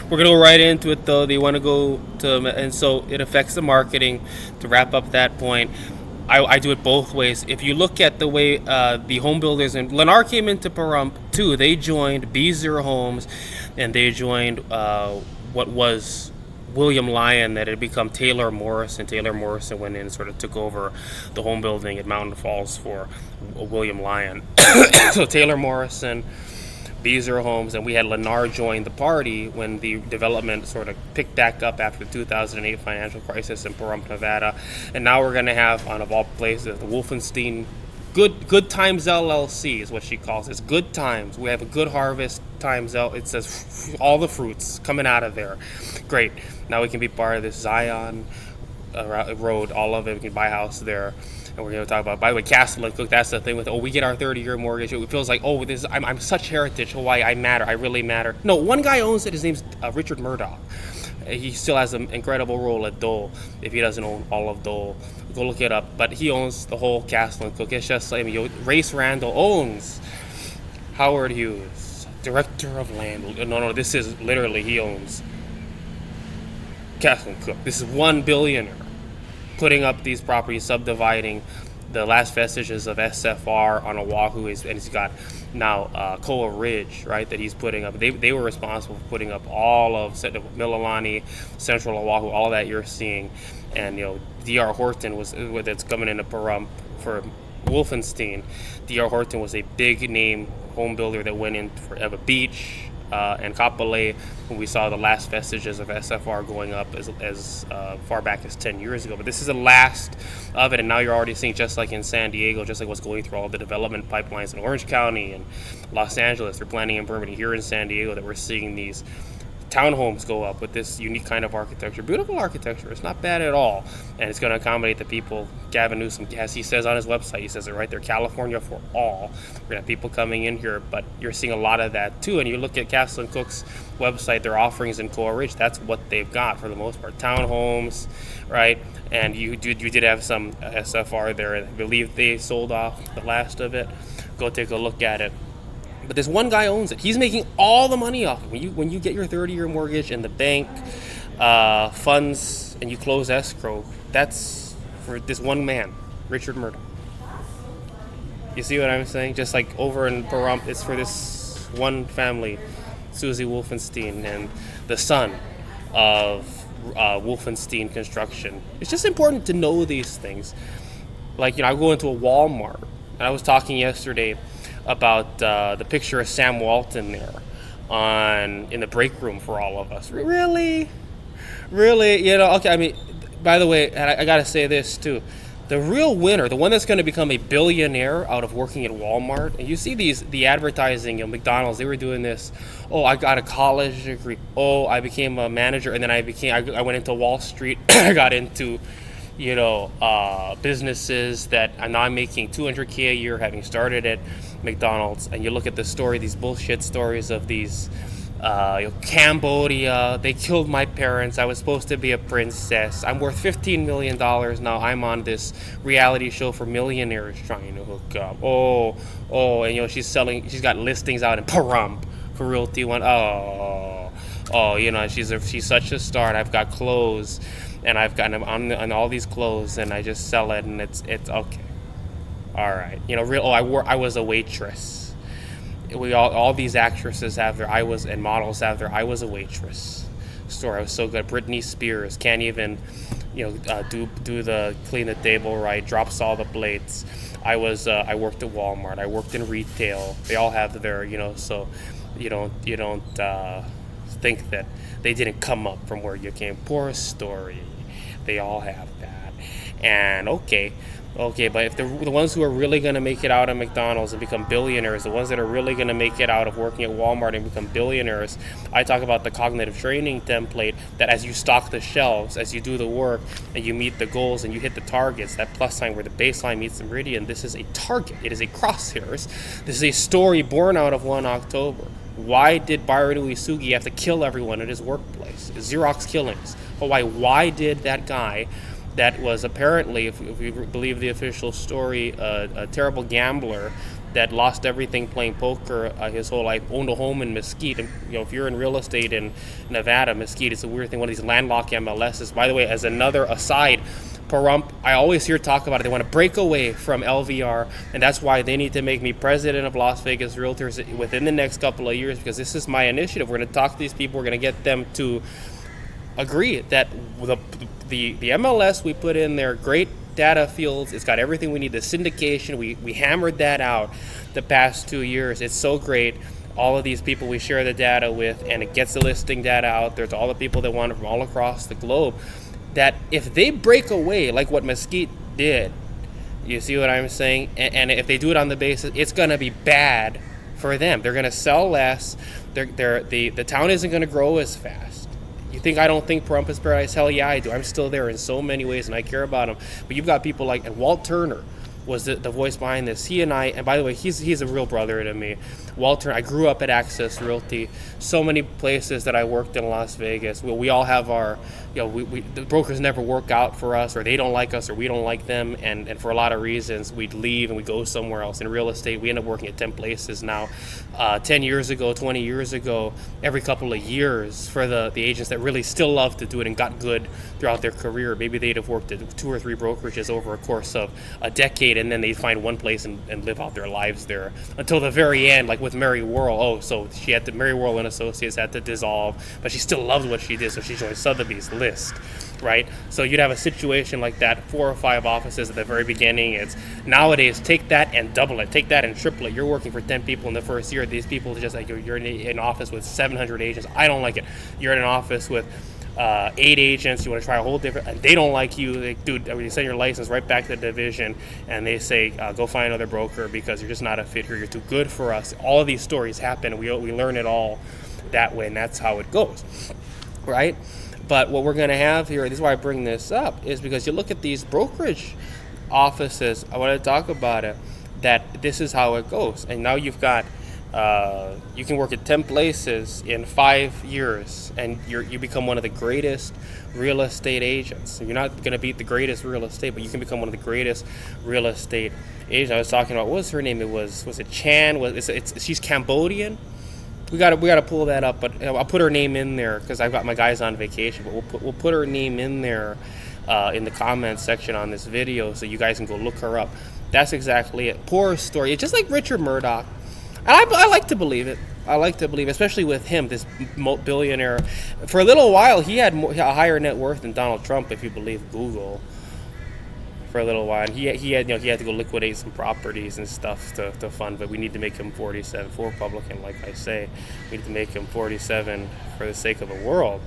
We're gonna go right into it though. They want to go to, and so it affects the marketing. To wrap up that point, I do it both ways. If you look at the way the home builders and Lennar came into Pahrump too, they joined B0 Homes, and they joined what was William Lyon that had become Taylor Morrison. Taylor Morrison went in and sort of took over the home building at Mountain Falls for William Lyon. So Taylor Morrison, B0 Homes, and we had Lennar join the party when the development sort of picked back up after the 2008 financial crisis in Pahrump, Nevada. And now we're going to have, on of all places, the Wolfenstein Good Times LLC is what she calls it. It's Good Times. We have a Good Harvest Times L. It says all the fruits coming out of there. Great. Now we can be part of this Zion road, all of it. We can buy a house there. And we're going to talk about, by the way, Castle and Cook. That's the thing with, we get our 30-year mortgage. It feels like, I'm such heritage, Hawaii. I matter. I really matter. No, one guy owns it. His name's Richard Murdoch. He still has an incredible role at Dole. If he doesn't own all of Dole, go look it up. But he owns the whole Castle and Cook. It's just like, Race Randall owns Howard Hughes, Director of Land. No, this is literally, he owns Castle and Cook. This is one billionaire putting up these properties, subdividing the last vestiges of SFR on Oahu, and he's got now Koa Ridge, right, that he's putting up. They were responsible for putting up all of Mililani, Central Oahu, all of that you're seeing. And, D.R. Horton that's coming into Pahrump for Wolfenstein. D.R. Horton was a big name home builder that went in for Eva Beach, and Kapolei, when we saw the last vestiges of SFR going up as far back as 10 years ago. But this is the last of it, and now you're already seeing, just like in San Diego, just like what's going through all the development pipelines in Orange County and Los Angeles, they're planning and permitting here in San Diego, that we're seeing these townhomes go up with this unique kind of architecture. Beautiful architecture. It's not bad at all. And it's going to accommodate the people. Gavin Newsom, as he says on his website, he says it right there, California for all. We're going to have people coming in here, but you're seeing a lot of that too. And you look at Castle and Cook's website, their offerings in Koa Ridge, that's what they've got for the most part. Townhomes, right? And you did have some SFR there. I believe they sold off the last of it. Go take a look at it. But this one guy owns it. He's making all the money off it. When you get your 30-year mortgage and the bank funds and you close escrow, that's for this one man, Richard Murdoch. You see what I'm saying? Just like over in Pahrump, it's for this one family, Susie Wolfenstein, and the son of Wolfenstein Construction. It's just important to know these things. Like, I go into a Walmart, and I was talking yesterday about the picture of Sam Walton there in the break room for all of us. Really? Okay, I mean, by the way, and I gotta say this too, the real winner, the one that's going to become a billionaire out of working at Walmart, and you see the advertising, McDonald's, they were doing this, I got a college degree, I became a manager, and then I went into Wall Street, I got into businesses that now I'm making $200K a year, having started at McDonald's. And you look at the story, these bullshit stories of these Cambodia, they killed my parents, I was supposed to be a princess, I'm worth $15 million now, I'm on this reality show for millionaires trying to hook up. And she's got listings out in Pahrump for Realty One. She's such a star, and I've got clothes, and I've gotten them on all these clothes, and I just sell it, and it's okay. All right, I was a waitress. We all these actresses have their and models have their I was a waitress story. I was so good. Brittany Spears can't even do the clean the table right, drops all the plates. I worked at Walmart. I worked in retail. They all have their so you don't think that they didn't come up from where you came. Poor story. They all have that. And okay, but if the ones who are really going to make it out of McDonald's and become billionaires, the ones that are really going to make it out of working at Walmart and become billionaires, I talk about the cognitive training template that as you stock the shelves, as you do the work, and you meet the goals and you hit the targets, that plus sign where the baseline meets the meridian, this is a target. It is a crosshairs. This is a story born out of 1 October. Why did Byron Uesugi have to kill everyone at his workplace? Xerox killings. Why did that guy that was apparently, if we believe the official story, a terrible gambler, that lost everything playing poker his whole life, owned a home in Mesquite. And, if you're in real estate in Nevada, Mesquite is a weird thing, one of these landlocked MLSs. By the way, as another aside, Pahrump, I always hear talk about it. They want to break away from LVR, and that's why they need to make me president of Las Vegas Realtors within the next couple of years, because this is my initiative. We're going to talk to these people. We're going to get them to agree that the MLS we put in there, great data fields, it's got everything we need. The syndication, we hammered that out the past 2 years. It's so great. All of these people we share the data with, and it gets the listing data out there to all the people that want it from all across the globe, that if they break away like what Mesquite did, you see what I'm saying? And if they do it on the basis, it's going to be bad for them. They're going to sell less. The town isn't going to grow as fast. You think I don't think Pahrump is paradise? Hell yeah, I do. I'm still there in so many ways, and I care about him. But you've got people like, and Walt Turner was the voice behind this. He and I, and by the way, he's a real brother to me. Walter, I grew up at Access Realty. So many places that I worked in Las Vegas. We all have our, the brokers never work out for us, or they don't like us, or we don't like them, and for a lot of reasons, we'd leave and we go somewhere else. In real estate, we end up working at 10 places now. 10 years ago, 20 years ago, every couple of years for the agents that really still love to do it and got good throughout their career. Maybe they'd have worked at 2 or 3 brokerages over a course of a decade, and then they'd find one place and live out their lives there until the very end, like with Mary Worrell. So she had to, Mary Worrell and Associates had to dissolve, but she still loved what she did, so she joined Sotheby's list, right? So you'd have a situation like that, 4 or 5 offices at the very beginning. It's nowadays, take that and double it, take that and triple it. You're working for 10 people in the first year. These people just like, you're in an office with 700 agents. I don't like it. You're in an office with 8 agents. You want to try a whole different, and they don't like you. They, dude, you send your license right back to the division, and they say, go find another broker because you're just not a fit here. You're too good for us. All of these stories happen. We learn it all that way, and that's how it goes, right? But what we're going to have here, this is why I bring this up, is because you look at these brokerage offices, I want to talk about it, that this is how it goes. And now you've got, you can work at 10 places in 5 years, and you become one of the greatest real estate agents. You're not going to beat the greatest real estate, but you can become one of the greatest real estate agents. I was talking about, what was her name? Was it Chan? She's Cambodian. We gotta pull that up, but I'll put her name in there because I've got my guys on vacation. But we'll put her name in there in the comments section on this video, so you guys can go look her up. That's exactly it. Poor story. It's just like Richard Murdoch. And I like to believe it. I like to believe, especially with him, this billionaire. For a little while, he had a higher net worth than Donald Trump, if you believe Google. For a little while, he had to go liquidate some properties and stuff to fund. But we need to make him 47 for Republican, like I say. We need to make him 47 for the sake of the world.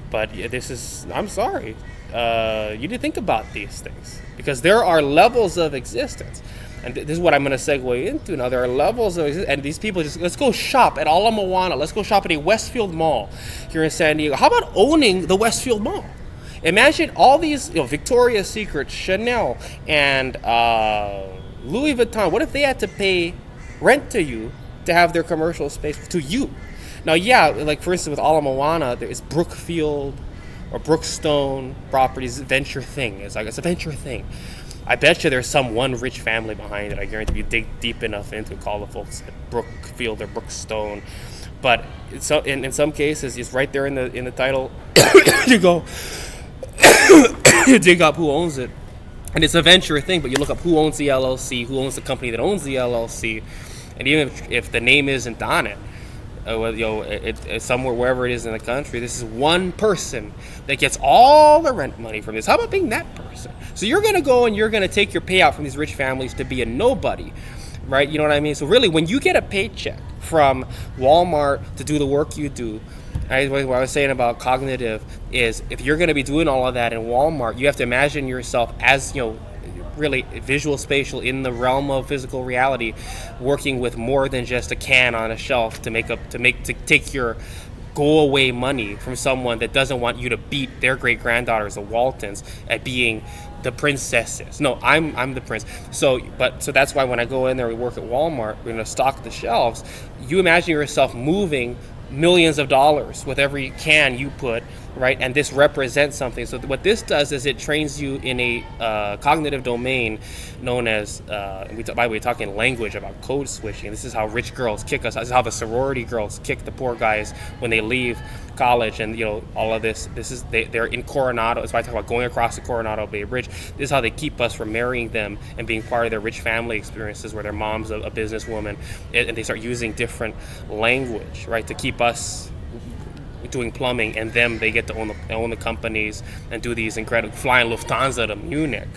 But this is, I'm sorry. You need to think about these things because there are levels of existence. And this is what I'm going to segue into now. There are levels of, and these people just, let's go shop at Ala Moana. Let's go shop at a Westfield Mall here in San Diego. How about owning the Westfield Mall? Imagine all these, Victoria's Secret, Chanel, and Louis Vuitton. What if they had to pay rent to you to have their commercial space to you? Now, yeah, like for instance with Ala Moana, there is Brookfield or Brookstone Properties venture thing. It's a venture thing. I bet you there's some one rich family behind it. I guarantee you dig deep enough into it, call the folks at Brookfield or Brookstone. But in some cases, it's right there in the title. You go, you dig up who owns it. And it's a venture thing, but you look up who owns the LLC, who owns the company that owns the LLC. And even if the name isn't on it, it's somewhere, wherever it is in the country, this is one person that gets all the rent money from this. How about being that person? So you're going to go and you're going to take your payout from these rich families to be a nobody, right? You know what I mean? So really, when you get a paycheck from Walmart to do the work you do, what I was saying about cognitive is if you're going to be doing all of that in Walmart, you have to imagine yourself as, really visual spatial in the realm of physical reality, working with more than just a can on a shelf to take your go away money from someone that doesn't want you to beat their great granddaughters, the Waltons, at being the princesses. No, I'm the prince. So that's why when I go in there, we work at Walmart, we're going to stock the shelves. You imagine yourself moving millions of dollars with every can you put, right? And this represents something. So what this does is it trains you in a cognitive domain known as, by the way, we're talking language about code switching. This is how rich girls kick us. This is how the sorority girls kick the poor guys when they leave college. And all of this is they're in Coronado. That's why I talk about going across the Coronado Bay Bridge. This is how they keep us from marrying them and being part of their rich family experiences where their mom's a businesswoman, and they start using different language, right, to keep us doing plumbing, and them, they get to own the companies and do these incredible flying Lufthansa to Munich.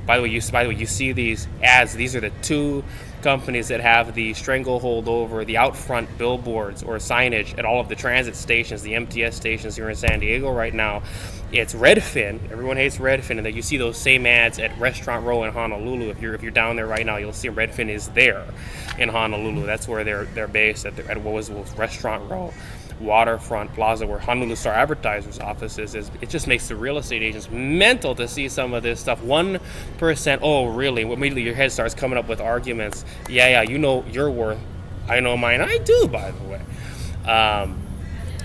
By the way, you see these ads. These are the two companies that have the stranglehold over the out front billboards or signage at all of the transit stations, the MTS stations here in San Diego right now. It's Redfin. Everyone hates Redfin, and then you see those same ads at Restaurant Row in Honolulu. If you're down there right now, you'll see Redfin is there in Honolulu. That's where they're based at what was Restaurant Row. Waterfront Plaza, where Honolulu Star-Advertiser's office is. It just makes the real estate agents mental to see some of this stuff. 1%, oh really? Immediately your head starts coming up with arguments. Yeah, you know your worth. I know mine. I do, by the way.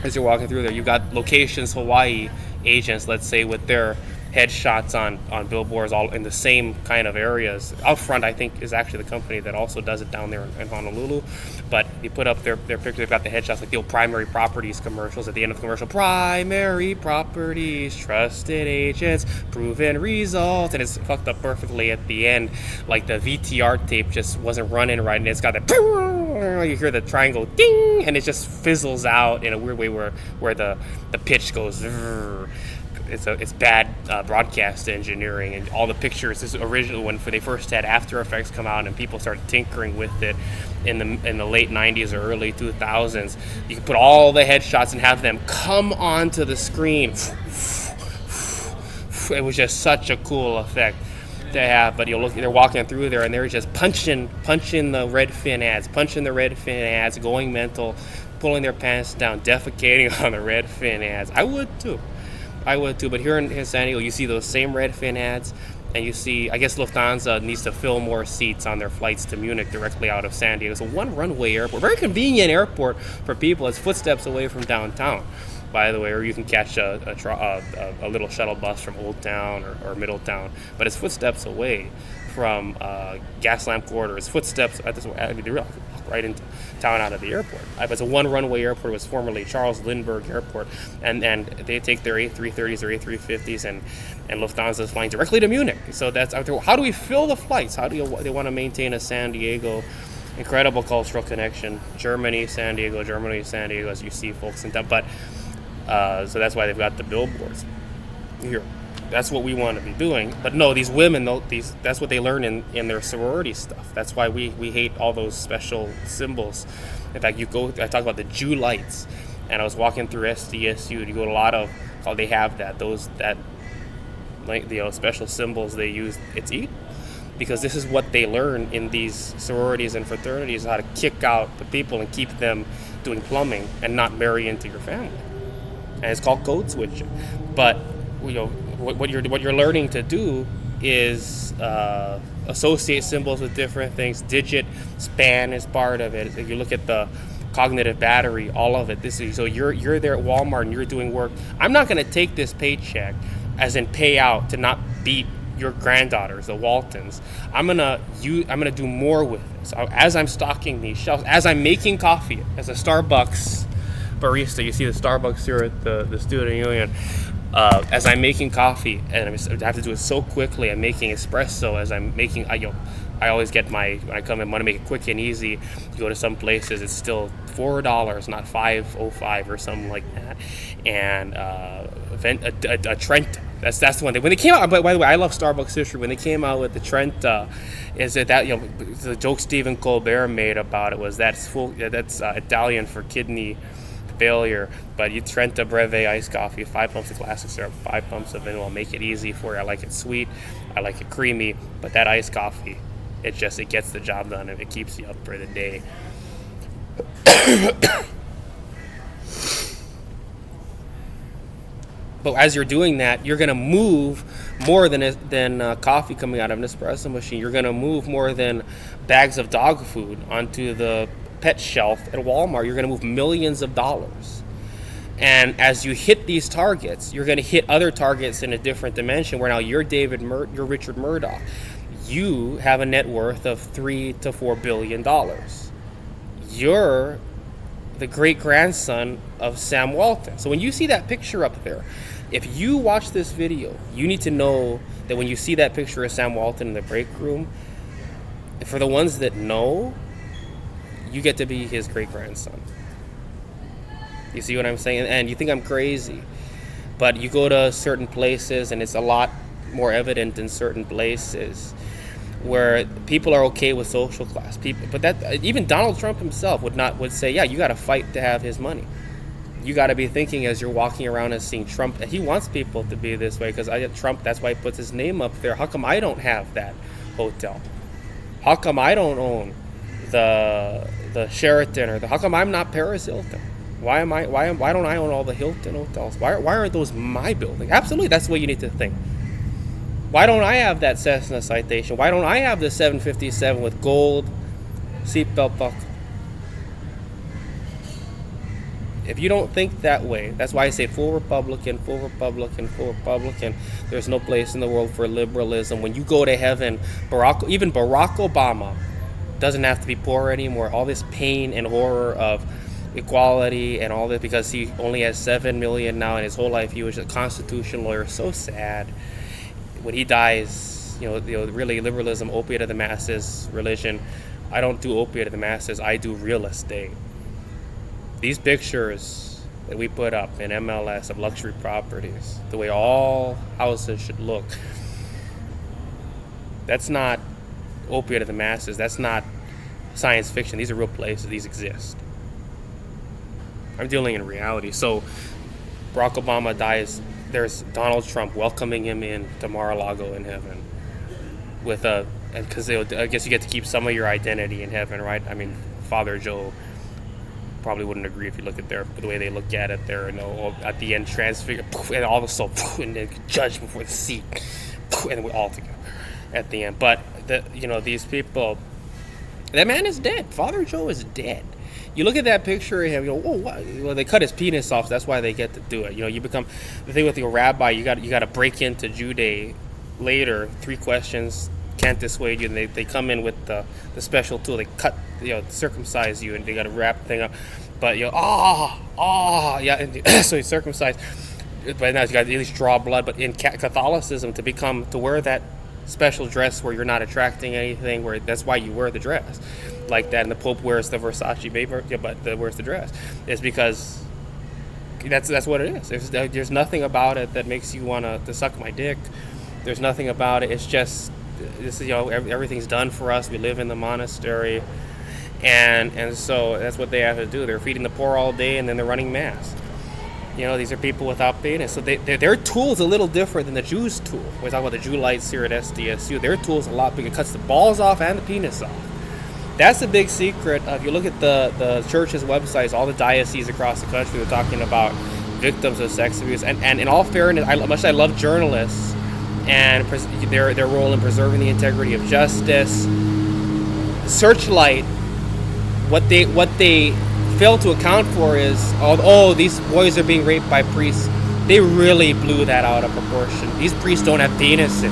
As you're walking through there, you've got Locations Hawaii agents, let's say, with their headshots on billboards all in the same kind of areas. Outfront, I think, is actually the company that also does it down there in Honolulu. But you put up their picture, they've got the headshots like the old Primary Properties commercials at the end of the commercial. Primary Properties, trusted agents, proven results. And it's fucked up perfectly at the end. Like the VTR tape just wasn't running right, and it's got that, you hear the triangle ding, and it just fizzles out in a weird way where the pitch goes. It's bad broadcast engineering, and all the pictures. This is original when they first had After Effects come out, and people started tinkering with it in the late 90s or early 2000s. You could put all the headshots and have them come onto the screen. It was just such a cool effect to have. But they're walking through there, and they're just punching the Redfin ads, going mental, pulling their pants down, defecating on the Redfin ads. I would too, but here in San Diego, you see those same Redfin ads, and you see, I guess Lufthansa needs to fill more seats on their flights to Munich directly out of San Diego. So one runway airport, very convenient airport for people. It's footsteps away from downtown, by the way, or you can catch a little shuttle bus from Old Town or Middletown, but it's footsteps away from Gaslamp Quarter. It's footsteps right into town out of the airport. It's a one runway airport. It was formerly Charles Lindbergh Airport, and they take their A330s or A350s, and Lufthansa is flying directly to Munich. So that's how do we fill the flights? How do they want to maintain a San Diego incredible cultural connection? Germany, San Diego, as you see folks in town. But so that's why they've got the billboards here. That's what we want to be doing. But no, these women, that's what they learn in their sorority stuff. That's why we hate all those special symbols. In fact, I talk about the Jew lights, and I was walking through SDSU, and you go to a lot of, they have special symbols they use. It's because this is what they learn in these sororities and fraternities, how to kick out the people and keep them doing plumbing and not marry into your family. And it's called code switching. But what you're learning to do is associate symbols with different things. Digit span is part of it. If you look at the cognitive battery, all of it. So you're there at Walmart and you're doing work. I'm not going to take this paycheck as in pay out to not beat your granddaughters, the Waltons. I'm gonna do more with this. As I'm stocking these shelves, as I'm making coffee, as a Starbucks barista, you see the Starbucks here at the Student Union. As I'm making coffee, and I have to do it so quickly. I'm making espresso as I'm making. I always get when I come in, I want to make it quick and easy. You go to some places, it's still $4, not $5.05 or something like that. And a Trenta. That's the one thing. When they came out, by the way, I love Starbucks history. When they came out with the Trenta, is that the joke Stephen Colbert made about it was that's Italian for kidney failure. But you Trenta Breve iced coffee, 5 pumps of classic syrup, 5 pumps of vanilla, make it easy for you. I like it sweet, I like it creamy, but that iced coffee, it gets the job done and it keeps you up for the day. But as you're doing that, you're going to move more than coffee coming out of an espresso machine. You're going to move more than bags of dog food onto the pet shelf at Walmart, you're going to move millions of dollars. And as you hit these targets, you're going to hit other targets in a different dimension where now you're you're Richard Murdoch. You have a net worth of $3 to $4 billion. You're the great-grandson of Sam Walton. So when you see that picture up there, if you watch this video, you need to know that when you see that picture of Sam Walton in the break room, for the ones that know, you get to be his great-grandson. You see what I'm saying? And you think I'm crazy, but you go to certain places and it's a lot more evident in certain places where people are okay with social class people. But that even Donald Trump himself would say, yeah, you got to fight to have his money. You got to be thinking as you're walking around and seeing Trump. He wants people to be this way because Trump, that's why he puts his name up there. How come I don't have that hotel? How come I don't own the Sheraton how come I'm not Paris Hilton? Why don't I own all the Hilton hotels? Why aren't those my building? Absolutely, that's the way you need to think. Why don't I have that Cessna Citation? Why don't I have the 757 with gold seatbelt buckle? If you don't think that way, that's why I say full Republican, full Republican, full Republican. There's no place in the world for liberalism. When you go to heaven, even Barack Obama doesn't have to be poor anymore. All this pain and horror of equality and all this because he only has 7 million now, and his whole life he was a constitution lawyer. So sad. When he dies, really liberalism, opiate of the masses, religion. I don't do opiate of the masses. I do real estate. These pictures that we put up in MLS of luxury properties, the way all houses should look, that's not opiate of the masses. That's not science fiction. These are real places. These exist. I'm dealing in reality. So Barack Obama dies. There's Donald Trump welcoming him in to Mar-a-Lago in heaven because I guess you get to keep some of your identity in heaven, right? I mean, Father Joe probably wouldn't agree if you look at the way they look at it there, at the end, transfigure, and all of a sudden, and then judge before the seat, and we're all together at the end. But these people, that man is dead. Father Joe is dead. You look at that picture of him, what? Well, they cut his penis off. That's why they get to do it. You become the thing with your rabbi. You got to break into Judaism later. 3 questions can't dissuade you, and they come in with the special tool. They cut, circumcise you, and they got to wrap the thing up. But so he's circumcised. But now you got to at least draw blood. But in Catholicism, to wear that special dress where you're not attracting anything, where that's why you wear the dress like that, and the Pope wears the Versace baby, but wears the dress. It's because that's what it is. There's nothing about it that makes you want to suck my dick. There's nothing about it. It's just everything's done for us. We live in the monastery, and so that's what they have to do. They're feeding the poor all day, and then they're running mass. These are people without penis. So their tool's a little different than the Jews' tool. We talk about the Jew lights here at SDSU. Their tool's a lot bigger. It cuts the balls off and the penis off. That's the big secret. If you look at the church's websites, all the dioceses across the country, they're talking about victims of sex abuse. And in all fairness, I love journalists and their role in preserving the integrity of justice. Searchlight, what they fail to account for is, these boys are being raped by priests. They really blew that out of proportion. These priests don't have penises.